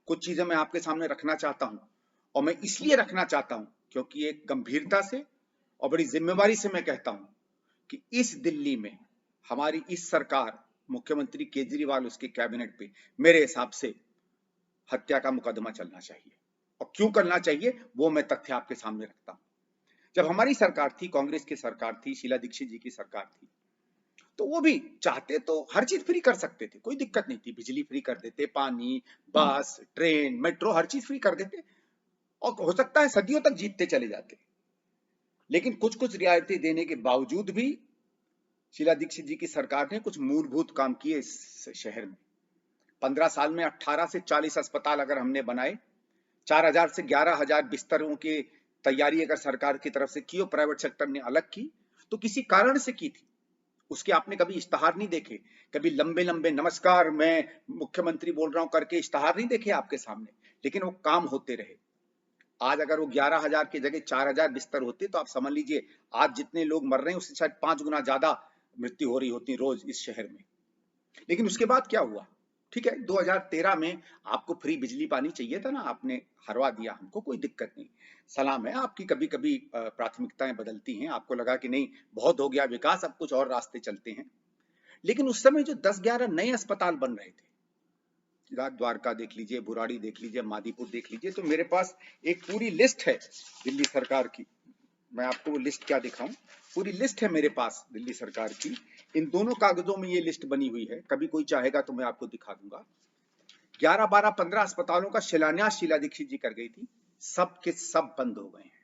कुछ चीजें मैं आपके सामने रखना चाहता हूं, और मैं इसलिए रखना चाहता हूं क्योंकि एक गंभीरता से और बड़ी जिम्मेवारी से मैं कहता हूं कि इस दिल्ली में हमारी इस सरकार, मुख्यमंत्री केजरीवाल, उसके कैबिनेट पे मेरे हिसाब से हत्या का मुकदमा चलना चाहिए। और क्यों करना चाहिए वो मैं तथ्य आपके सामने रखता हूं। जब हमारी सरकार थी, कांग्रेस की सरकार थी, शीला दीक्षित जी की सरकार थी, तो वो भी चाहते तो हर चीज फ्री कर सकते थे, कोई दिक्कत नहीं थी। बिजली फ्री कर देते, पानी, बस, ट्रेन, मेट्रो, हर चीज फ्री कर देते, और हो सकता है सदियों तक जीतते चले जाते। लेकिन कुछ कुछ रियायतें देने के बावजूद भी शीला दीक्षित जी की सरकार ने कुछ मूलभूत काम किए इस शहर में। 15 साल में 18 से 40 अस्पताल अगर हमने बनाए, 4000 से 11000 बिस्तरों की तैयारी अगर सरकार की तरफ से की और प्राइवेट सेक्टर ने अलग की, तो किसी कारण से की थी। उसके आपने कभी इश्तहार नहीं देखे, कभी लंबे लंबे नमस्कार मैं मुख्यमंत्री बोल रहा हूं करके इश्तहार नहीं देखे आपके सामने, लेकिन वो काम होते रहे। आज अगर वो 11000 की जगह 4000 बिस्तर होते तो आप समझ लीजिए आज जितने लोग मर रहे हैं उससे शायद 5 गुना ज्यादा मृत्यु हो रही होती रोज इस शहर में। लेकिन उसके बाद क्या हुआ? ठीक है, 2013 में आपको फ्री बिजली पानी चाहिए था ना, आपने हरवा दिया हमको, कोई दिक्कत नहीं, सलाम है आपकी। कभी कभी प्राथमिकताएं बदलती हैं, आपको लगा कि नहीं बहुत हो गया विकास, अब कुछ और रास्ते चलते हैं। लेकिन उस समय जो 10-11 नए अस्पताल बन रहे थे, द्वारका देख लीजिए, बुराड़ी देख लीजिए, मादीपुर देख लीजिए, तो मेरे पास एक पूरी लिस्ट है दिल्ली सरकार की। मैं आपको वो लिस्ट क्या दिखाऊं, पूरी लिस्ट है मेरे पास दिल्ली सरकार की। इन दोनों कागजों में ये लिस्ट बनी हुई है, कभी कोई चाहेगा तो मैं आपको दिखा दूंगा। 11, 12, 15 अस्पतालों का शिलान्यास शीला दीक्षित जी कर गई थी, सब के सब बंद हो गए हैं।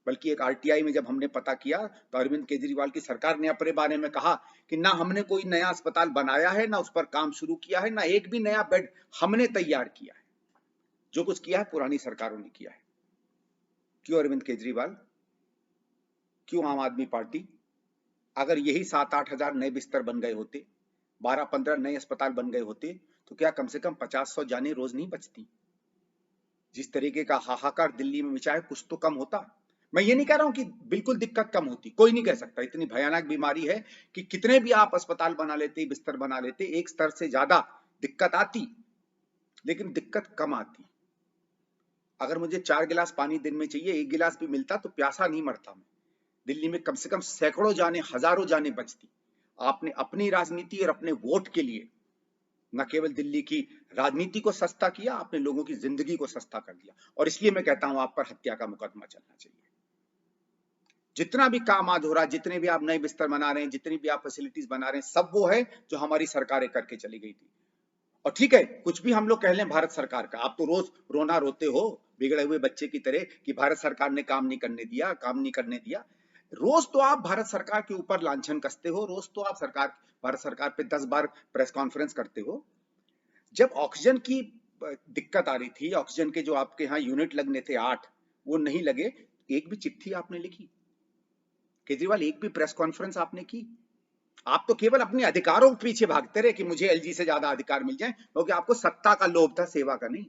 बल्कि एक आरटीआई में जब हमने पता किया तो अरविंद केजरीवाल की सरकार ने अपने बारे में कहा कि ना हमने कोई नया अस्पताल बनाया है, ना उस पर काम शुरू किया है, ना एक भी नया बेड हमने तैयार किया है। जो कुछ किया है पुरानी सरकारों ने किया है। क्यों अरविंद केजरीवाल, क्यों आम आदमी पार्टी? अगर यही 7-8 हजार नए बिस्तर बन गए होते, 12-15 नए अस्पताल बन गए होते, तो क्या कम से कम 50-100 जाने रोज नहीं बचती? जिस तरीके का हाहाकार दिल्ली में मचा है, कुछ तो कम होता। मैं ये नहीं कह रहा हूं कि बिल्कुल दिक्कत कम होती, कोई नहीं कह सकता, इतनी भयानक बीमारी है कि कितने भी आप अस्पताल बना लेते, बिस्तर बना लेते, एक स्तर से ज्यादा दिक्कत आती, लेकिन दिक्कत कम आती। अगर मुझे 4 गिलास पानी दिन में चाहिए, 1 गिलास भी मिलता तो प्यासा नहीं मरता मैं। दिल्ली में कम से कम सैकड़ों जाने, हजारों जाने बचती। आपने अपनी राजनीति और अपने वोट के लिए न केवल दिल्ली की राजनीति को सस्ता किया, आपने लोगों की जिंदगी को सस्ता कर दिया। और इसलिए मैं कहता हूं आप पर हत्या का मुकदमा चलना चाहिए। जितना भी काम आज हो रहा है, जितने भी आप नए बिस्तर बना रहे हैं, जितनी भी आप फैसिलिटीज बना रहे हैं, सब वो है जो हमारी सरकारें करके चली गई थी। और ठीक है, कुछ भी हम लोग कह लें भारत सरकार का, आप तो रोज रोना रोते हो बिगड़े हुए बच्चे की तरह कि भारत सरकार ने काम नहीं करने दिया, काम नहीं करने दिया। रोज तो आप भारत सरकार के ऊपर लांछन कसते हो, रोज तो आप भारत सरकार पे 10 बार प्रेस कॉन्फ्रेंस करते हो। जब ऑक्सीजन की दिक्कत आ रही थी, ऑक्सीजन के जो आपके यहाँ यूनिट लगने थे 8, वो नहीं लगे, एक भी चिट्ठी आपने लिखी? केजरीवाल, एक भी प्रेस कॉन्फ्रेंस आपने की? आप तो केवल अपने अधिकारों के पीछे भागते रहे कि मुझे एलजी से ज्यादा अधिकार मिल जाए, क्योंकि आपको सत्ता का लोभ था, सेवा का नहीं।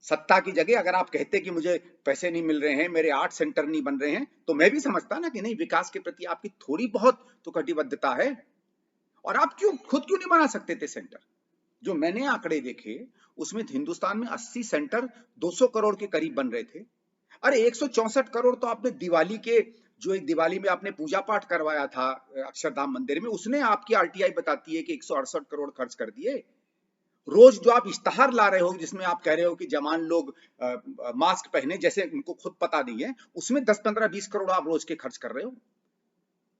सत्ता की जगह अगर आप कहते कि मुझे पैसे नहीं मिल रहे हैं, मेरे 8 सेंटर नहीं बन रहे हैं, तो मैं भी समझता ना कि नहीं, विकास के प्रति आपकी थोड़ी बहुत तो कटिबद्धता है। और आप खुद क्यों नहीं बना सकते थे सेंटर? जो मैंने आंकड़े देखे उसमें हिंदुस्तान में 80 सेंटर 200 करोड़ के करीब बन रहे थे। अरे 164 करोड़ तो आपने दिवाली के, जो एक दिवाली में आपने पूजा पाठ करवाया था अक्षरधाम मंदिर में, उसने आपकी आरटीआई बताती है कि 168 करोड़ खर्च कर दिए। रोज जो आप इश्तहार ला रहे हो जिसमें आप कह रहे हो कि जवान लोग मास्क पहने, जैसे उनको खुद पता नहीं है, उसमें 10, 15, 20 करोड़ आप रोज के खर्च कर रहे हो।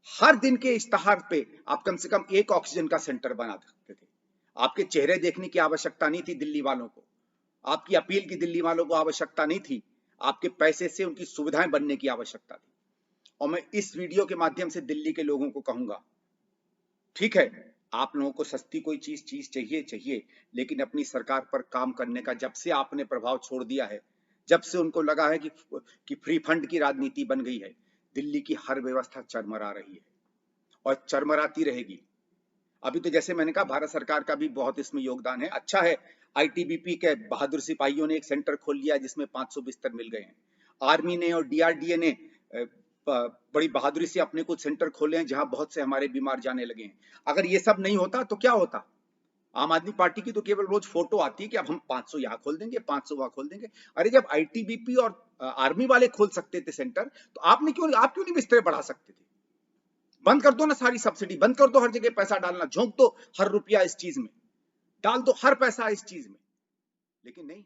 हर दिन के इश्तहार पे आप कम से कम एक ऑक्सीजन का सेंटर बना सकते थे। आपके चेहरे देखने की आवश्यकता नहीं थी दिल्ली वालों को, आपकी अपील की दिल्ली वालों को आवश्यकता नहीं थी, आपके पैसे से उनकी सुविधाएं बनने की आवश्यकता थी। और मैं इस वीडियो के माध्यम से दिल्ली के लोगों को कहूंगा, ठीक है, आप लोगों को सस्ती कोई चीज चाहिए, लेकिन अपनी सरकार पर काम करने का जब से आपने प्रभाव छोड़ दिया है, जब से उनको लगा है कि फ्री फंड की राजनीति बन गई है, दिल्ली की हर व्यवस्था चरमरा रही है और चरमराती रहेगी। अभी तो जैसे मैंने कहा भारत सरकार का भी बहुत इसमें योगदान है, अच्छा है। आईटीबीपी के बहादुर सिपाहियों ने एक सेंटर खोल लिया जिसमें 500 बिस्तर मिल गए हैं। आर्मी ने और डीआरडीए ने बड़ी बहादुरी से अपने कुछ सेंटर खोले हैं जहां बहुत से हमारे बीमार जाने लगे हैं। अगर ये सब नहीं होता तो क्या होता? आम आदमी पार्टी की तो केवल रोज फोटो आती है कि अब हम 500 यहाँ खोल देंगे, 500 वहां खोल देंगे। अरे जब आईटीबीपी और आर्मी वाले खोल सकते थे सेंटर, तो आप क्यों नहीं बिस्तरे बढ़ा सकते थे? बंद कर दो ना सारी सब्सिडी, बंद कर दो हर जगह पैसा डालना, झोंक दो हर रुपया इस चीज में, डाल दो हर पैसा इस चीज में। लेकिन नहीं,